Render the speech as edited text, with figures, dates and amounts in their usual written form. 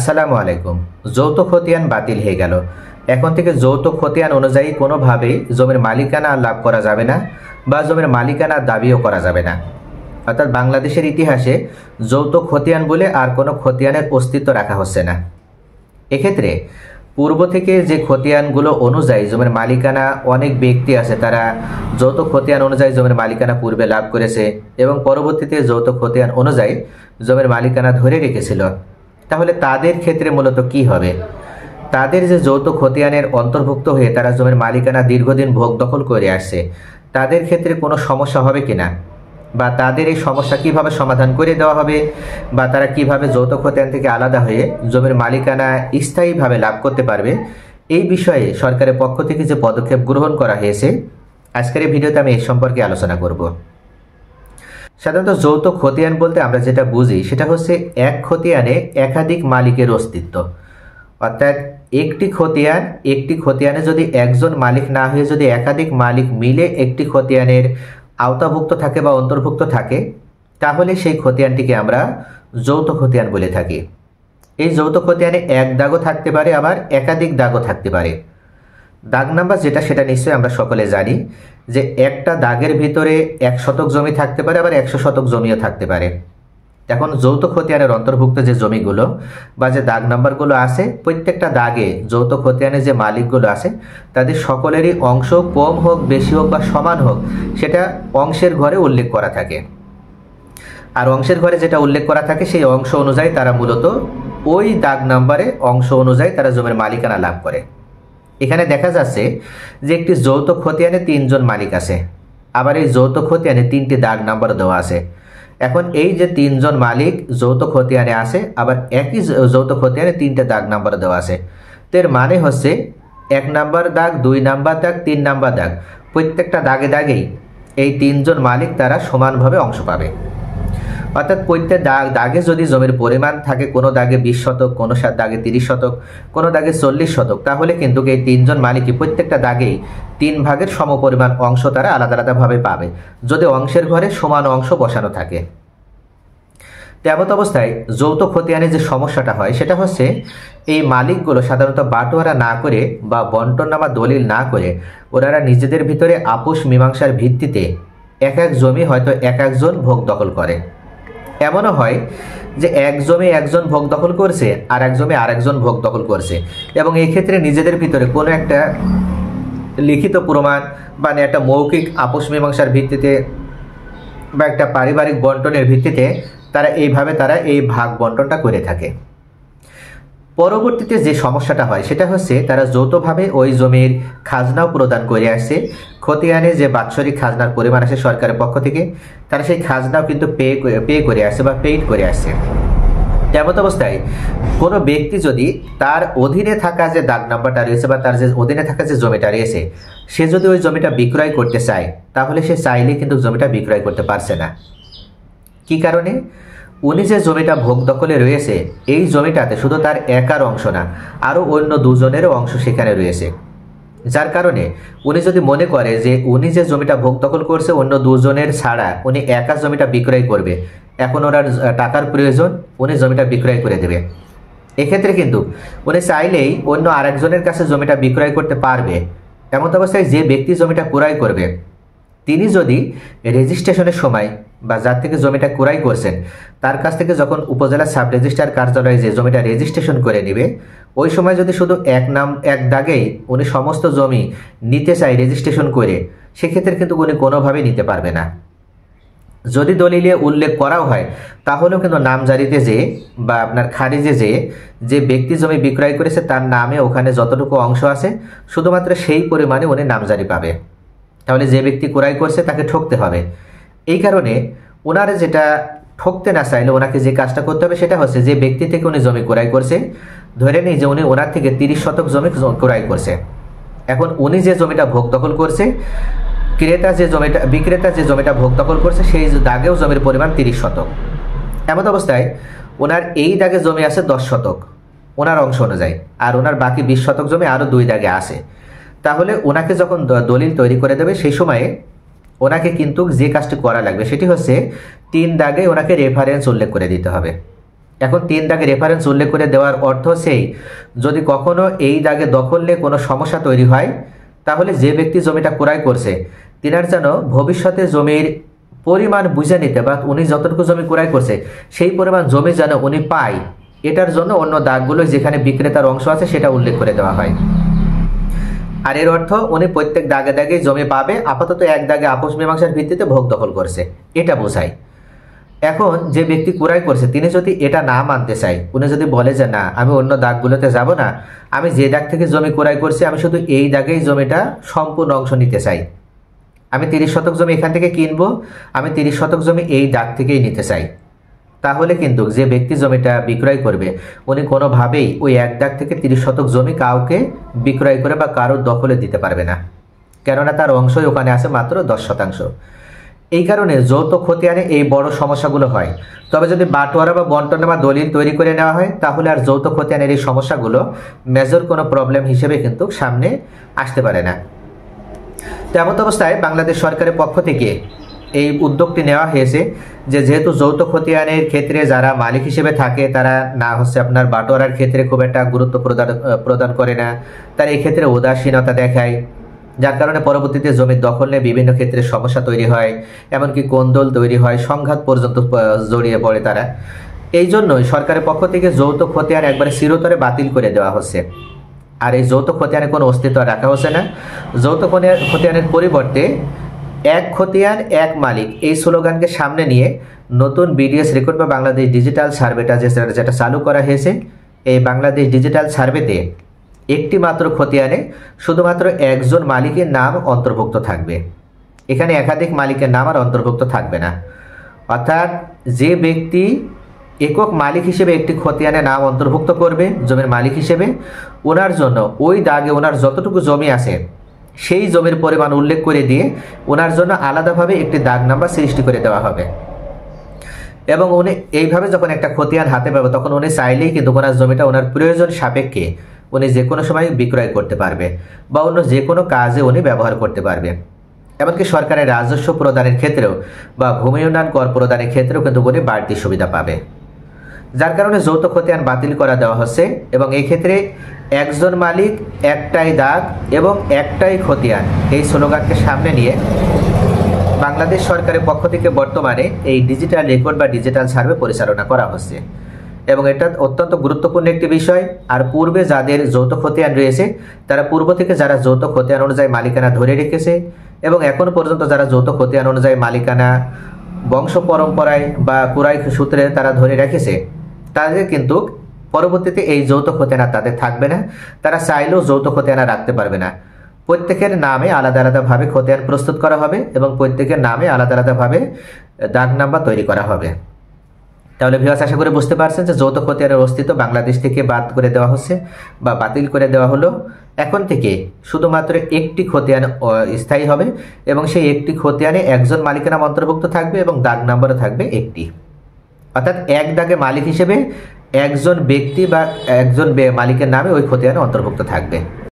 আসসালামু আলাইকুম। যৌথ খতিয়ান বাতিল হয়ে গেল। এখন থেকে যৌথ খতিয়ান অনুযায়ী কোনোভাবেই জমির মালিকানা লাভ করা যাবে না বা জমির মালিকানা দাবিও করা যাবে না। অর্থাৎ বাংলাদেশের ইতিহাসে যৌথ খতিয়ান বলে আর কোনো খতিয়ানের অস্তিত্ব রাখা হচ্ছে না। এক্ষেত্রে পূর্ব থেকে যে খতিয়ানগুলো অনুযায়ী জমির মালিকানা অনেক ব্যক্তি আছে, তারা যৌথ খতিয়ান অনুযায়ী জমির মালিকানা পূর্বে লাভ করেছে এবং পরবর্তীতে যৌথ খতিয়ান অনুযায়ী জমির মালিকানা ধরে রেখেছিল। তাহলে তাদের ক্ষেত্রে মূলত কি হবে? তাদের যে যৌথ খতিয়ানের অন্তর্ভুক্ত হয়ে তারা জমির মালিকানা দীর্ঘদিন ভোগ দখল করে আসছে, তাদের ক্ষেত্রে কোনো সমস্যা হবে কিনা, বা তাদের এই সমস্যা কিভাবে সমাধান করে দেওয়া হবে, বা তারা কিভাবে যৌথ খতিয়ান থেকে আলাদা হয়ে জমির মালিকানা স্থায়ীভাবে লাভ করতে পারবে, এই বিষয়ে সরকারের পক্ষ থেকে যে পদক্ষেপ গ্রহণ করা হয়েছে, আজকের এই ভিডিওতে আমি এই সম্পর্কে আলোচনা করব। সাধারণত যৌথ খতিয়ান বলতে আমরা যেটা বুঝি সেটা হচ্ছে এক খতিয়ানে একাধিক মালিকের অস্তিত্ব। অর্থাৎ একটি খতিয়ানে যদি একজন মালিক না হয়ে যদি একাধিক মালিক মিলে একটি খতিয়ানের আওতাভুক্ত থাকে বা অন্তর্ভুক্ত থাকে, তাহলে সেই খতিয়ানটিকে আমরা যৌথ খতিয়ান বলে থাকি। এই যৌথ খতিয়ানে এক দাগও থাকতে পারে, আবার একাধিক দাগও থাকতে পারে। দাগ নাম্বার যেটা সেটা নিশ্চয়ই আমরা সকলে জানি যে একটা দাগের ভিতরে 1 শতক জমি থাকতে পারে, আবার 100 শতক জমিও থাকতে পারে। এখন যৌথ খতিয়ানের অন্তর্ভুক্ত যে জমিগুলো বা যে দাগ নাম্বারগুলো আছে, প্রত্যেকটা দাগে যৌথ খতিয়ানের যে মালিকগুলো আছে তাদের সকলেরই অংশ কম হোক বেশি হোক বা সমান হোক, সেটা অংশের ঘরে উল্লেখ করা থাকে। আর অংশের ঘরে যেটা উল্লেখ করা থাকে সেই অংশ অনুযায়ী তারা মূলত ওই দাগ নাম্বারে অংশ অনুযায়ী তারা জমির মালিকানা লাভ করে। এখানে দেখা যাচ্ছে যে একটি যৌথ খতিয়ানে 3 জন মালিক আছে, আবার এই যৌথ খতিয়ানে 3টি দাগ নাম্বার দেওয়া আছে। এখন এই যে 3 জন মালিক যৌথ খতিয়ানে আছে, আবার একই যৌথ খতিয়ানে 3টে দাগ নাম্বার দেওয়া আছে। তো এর মানে হচ্ছে 1 নাম্বার দাগ, 2 নাম্বার দাগ, 3 নাম্বার দাগ, প্রত্যেকটা দাগে দাগেই এই 3 জন মালিক তারা সমানভাবে অংশ পাবে। অর্থাৎ প্রত্যেক দাগে যদি জমির পরিমাণ থাকে, কোনো দাগে 20 শতক, কোনো দাগে 30 শতক, কোনো দাগে 40 শতক, তাহলে কিন্তু এই 3 জন মালিকই প্রত্যেকটা দাগেই 3 ভাগের সমপরিমাণ অংশ তারা আলাদা আলাদাভাবে পাবে, যদি অংশের ঘরে সমান অংশ বসানো থাকে। তেমত অবস্থায় যৌথ খতিয়ানে যে সমস্যাটা হয় সেটা হচ্ছে এই মালিকগুলো সাধারণত বাটোয়ারা না করে বা বন্টননামা দলিল না করে ওনারা নিজেদের ভিতরে আপোষ মীমাংসার ভিত্তিতে এক এক জমি হয়তো এক একজন ভোগ দখল করে। এমনও হয় যে এক জমি একজন ভোগ দখল করছে, আর এক জমি আরেকজন ভোগ দখল করছে, এবং এই ক্ষেত্রে নিজেদের ভিতরে কোনো একটা লিখিত প্রমাণ বা একটা মৌখিক আপোষ মীমাংসার ভিত্তিতে বা একটা পারিবারিক বন্টনের ভিত্তিতে তারা এই ভাগ বন্টনটা করে থাকে। পরবর্তীতে যে সমস্যাটা হয় সেটা হচ্ছে তারা যৌথভাবে ওই জমির খাজনাও প্রদান করে আসছে। খতিয়ানে যে বাৎসরিক খাজনার পরিমাণ আসে সরকারের পক্ষ থেকে, তারা সেই খাজনাও কিন্তু পে করে আসছে বা পেইড করে আসছে। তেমন অবস্থায় কোনো ব্যক্তি যদি তার অধীনে থাকা যে দাগ নাম্বারটা রয়েছে বা তার যে অধীনে থাকা যে জমিটা রয়েছে, সে যদি ওই জমিটা বিক্রয় করতে চায়, তাহলে সে চাইলে কিন্তু জমিটা বিক্রয় করতে পারছে না। কি কারণে? উনি যে জমিটা ভোগ দখলে রয়েছে, এই জমিটাতে শুধু তার একার অংশ না, আরও অন্য 2 জনেরও অংশ সেখানে রয়েছে। যার কারণে উনি যদি মনে করে যে উনি যে জমিটা ভোগ দখল করছে অন্য 2 জনের ছাড়া উনি একা জমিটা বিক্রয় করবে, এখন ওনার টাকার প্রয়োজন, উনি জমিটা বিক্রয় করে দেবে। এক্ষেত্রে কিন্তু উনি চাইলেই অন্য আরেকজনের কাছে জমিটা বিক্রয় করতে পারবে। এমন অবস্থায় যে ব্যক্তি জমিটা ক্রয় করবে তিনি যদি রেজিস্ট্রেশনের সময় বা যার থেকে জমিটা ক্রয় করছেন তার কাছ থেকে যখন উপজেলা সাব রেজিস্ট্রার কার্যালয়ে যে জমিটা রেজিস্ট্রেশন করে নেবে, ওই সময় যদি শুধু এক দাগেই উনি সমস্ত জমি নিতে চায় রেজিস্ট্রেশন করে, সেক্ষেত্রে কিন্তু উনি কোনোভাবেই নিতে পারবে না। যদি দলিলে উল্লেখ করাও হয় তাহলেও কিন্তু নামজারিতে বা আপনার খারিজে যে ব্যক্তি জমি বিক্রয় করেছে তার নামে ওখানে যতটুকু অংশ আছে শুধুমাত্র সেই পরিমাণে উনি নামজারি পাবে। তাহলে যে ব্যক্তি ক্রয় করছে তাকে ঠকতে হবে। এই কারণে ওনারা যেটা ঠকতে না চাইলে ওনাকে যে কাজটা করতে হবে সেটা হচ্ছে, যে ব্যক্তি থেকে উনি জমি ক্রয় করছে, ধরে নিই যে উনি ওনার থেকে 30 শতক জমি ক্রয় করছে। এখন উনি যে জমিটা ভোগ দখল করছে, বিক্রেতা যে জমিটা ভোগ দখল করছে সেই দাগেও জমির পরিমাণ 30 শতক। এমন অবস্থায় ওনার এই দাগে জমি আছে 10 শতক ওনার অংশ অনুযায়ী, আর ওনার বাকি 20 শতক জমি আরও 2 দাগে আছে। তাহলে ওনাকে যখন দলিল তৈরি করে দেবে সেই সময়ে ওনাকে কিন্তু যে কাজটি করা লাগবে সেটি হচ্ছে 3 দাগে ওনাকে রেফারেন্স উল্লেখ করে দিতে হবে। এখন 3 দাগে রেফারেন্স উল্লেখ করে দেওয়ার অর্থ সেই, যদি কখনো এই দাগে দখল নিয়ে কোনো সমস্যা তৈরি হয়, তাহলে যে ব্যক্তি জমিটা ক্রয় করছে তিনার যেন ভবিষ্যতে জমির পরিমাণ বুঝে নিতে, বা উনি যতটুকু জমি ক্রয় করছে সেই পরিমাণ জমি যেন উনি পায়, এটার জন্য অন্য দাগগুলো যেখানে বিক্রেতার অংশ আছে সেটা উল্লেখ করে দেওয়া হয়। আর এর অর্থ উনি প্রত্যেক দাগে দাগে জমি পাবে, আপাতত এক দাগে আপোষ মীমাংসার ভিত্তিতে ভোগ দখল করছে, এটা বোঝায়। এখন যে ব্যক্তি ক্রয় করছে তিনি যদি এটা না মানতে চায়, উনি যদি বলে যে না আমি অন্য দাগগুলোতে যাব না, আমি যে দাগ থেকে জমি ক্রয় করছি আমি শুধু এই দাগেই জমিটা সম্পূর্ণ অংশ নিতে চাই, আমি 30 শতক জমি এখান থেকে কিনবো, আমি 30 শতক জমি এই দাগ থেকেই নিতে চাই, তাহলে কিন্তু যে ব্যক্তি জমিটা বিক্রয় করবে উনি কোনোভাবেই ওই এক দাগ থেকে 30 শতক জমি কাউকে বিক্রয় করে বা কারোর দখলে দিতে পারবে না, কেননা তার অংশই ওখানে আছে মাত্র 10%। এই কারণে যৌথ খতিয়ানে এই বড় সমস্যাগুলো হয়। তবে যদি বাটোয়ারা বা বন্টন বা দলিল তৈরি করে নেওয়া হয় তাহলে আর যৌথ খতিয়ানের এই সমস্যাগুলো মেজর কোনো প্রবলেম হিসেবে কিন্তু সামনে আসতে পারে না। তেমন অবস্থায় বাংলাদেশ সরকারের পক্ষ থেকে এই উদ্যোগটি নেওয়া হয়েছে যে যেহেতু যৌথ খতিয়ানের ক্ষেত্রে যারা মালিক হিসেবে থাকে তারা না আপনার বাটোয়ারার ক্ষেত্রে খুব একটা গুরুত্ব প্রদান করে না, তারা এই ক্ষেত্রে উদাসীনতা দেখায়, যার কারণে পরবর্তীতে জমির দখল নিয়ে বিভিন্ন ক্ষেত্রে সমস্যা তৈরি হয়, এমনকি কোন্দল তৈরি হয়, সংঘাত পর্যন্ত জড়িয়ে পড়ে তারা। এই জন্যই সরকারের পক্ষ থেকে যৌথ খতিয়ান একবারে চিরতরে বাতিল করে দেওয়া হচ্ছে। আর এই যৌথ খতিয়ানের কোনো অস্তিত্ব রাখা হচ্ছে না। যৌথ খতিয়ানের পরিবর্তে এক খতিয়ান এক মালিক এই স্লোগানকে সামনে নিয়ে নতুন বিডিএস রেকর্ড বা বাংলাদেশ ডিজিটাল সার্ভেটা যেটা চালু করা হয়েছে, এই বাংলাদেশ ডিজিটাল সার্ভেতে একটি মাত্র খতিয়ানে শুধুমাত্র একজন মালিকের নাম অন্তর্ভুক্ত থাকবে, এখানে একাধিক মালিকের নাম আর অন্তর্ভুক্ত থাকবে না। অর্থাৎ যে ব্যক্তি একক মালিক হিসেবে একটি খতিয়ানে নাম অন্তর্ভুক্ত করবে জমির মালিক হিসেবে, ওনার জন্য ওই দাগে ওনার যতটুকু জমি আছে সেই জমির পরিমাণ উল্লেখ করে দিয়ে ওনার জন্য আলাদাভাবে একটি দাগ নাম্বার সৃষ্টি করে দেওয়া হবে। এবং উনি এইভাবে যখন একটা খতিয়ান হাতে পাবে তখন উনি চাইলেই কিন্তু ওনার জমিটা ওনার প্রয়োজন সাপেক্ষে উনি যে কোনো সময় বিক্রয় করতে পারবে বা অন্য যে কোনো কাজে উনি ব্যবহার করতে পারবে। এমনকি সরকারের রাজস্ব প্রদানের ক্ষেত্রেও বা ভূমি উন্নয়ন কর প্রদানের ক্ষেত্রেও কিন্তু উনি বাড়তি সুবিধা পাবে। যার কারণে যৌথ খতিয়ান বাতিল করা দেওয়া হচ্ছে এবং এই ক্ষেত্রে একজন মালিক একটাই দাগ এবং একটাই খতিয়ান এই স্লোগানকে সামনে নিয়ে বাংলাদেশ সরকারের পক্ষ থেকে বর্তমানে এই ডিজিটাল রেকর্ড বা ডিজিটাল সার্ভে পরিচালনা করা হচ্ছে এবং এটা অত্যন্ত গুরুত্বপূর্ণ একটি বিষয়। আর পূর্বে যাদের যৌথ খতিয়ান রয়েছে তারা পূর্ব থেকে যারা যৌথ খতিয়ান অনুযায়ী মালিকানা ধরে রেখেছে এবং এখনো পর্যন্ত যারা যৌথ খতিয়ান অনুযায়ী মালিকানা বংশ পরম্পরায় বা ক্রয় সূত্রে তারা ধরে রেখেছে, তাদের কিন্তু পরবর্তীতে এই যৌথ খতিয়ান তাদের থাকবে না, তারা চাইলেও যৌথ খতিয়ান রাখতে পারবে না। প্রত্যেকের নামে আলাদা আলাদাভাবে খতিয়ান প্রস্তুত করা হবে এবং প্রত্যেকের নামে আলাদা আলাদাভাবে দাগ নাম্বার তৈরি করা হবে। তাহলে ভিউয়ার্স আশা করে বুঝতে পারছেন যে যৌথ খতিয়ানের অস্তিত্ব বাংলাদেশ থেকে বাদ করে দেওয়া হচ্ছে বা বাতিল করে দেওয়া হলো। এখন থেকে শুধুমাত্র একটি খতিয়ান স্থায়ী হবে এবং সেই একটি খতিয়ানে একজন মালিকের নাম অন্তর্ভুক্ত থাকবে এবং দাগ নাম্বারও থাকবে একটি। অর্থাৎ এক দাগে মালিক হিসেবে একজন ব্যক্তি বা একজন মালিকের নামে ওই খতিয়ানে অন্তর্ভুক্ত থাকবে।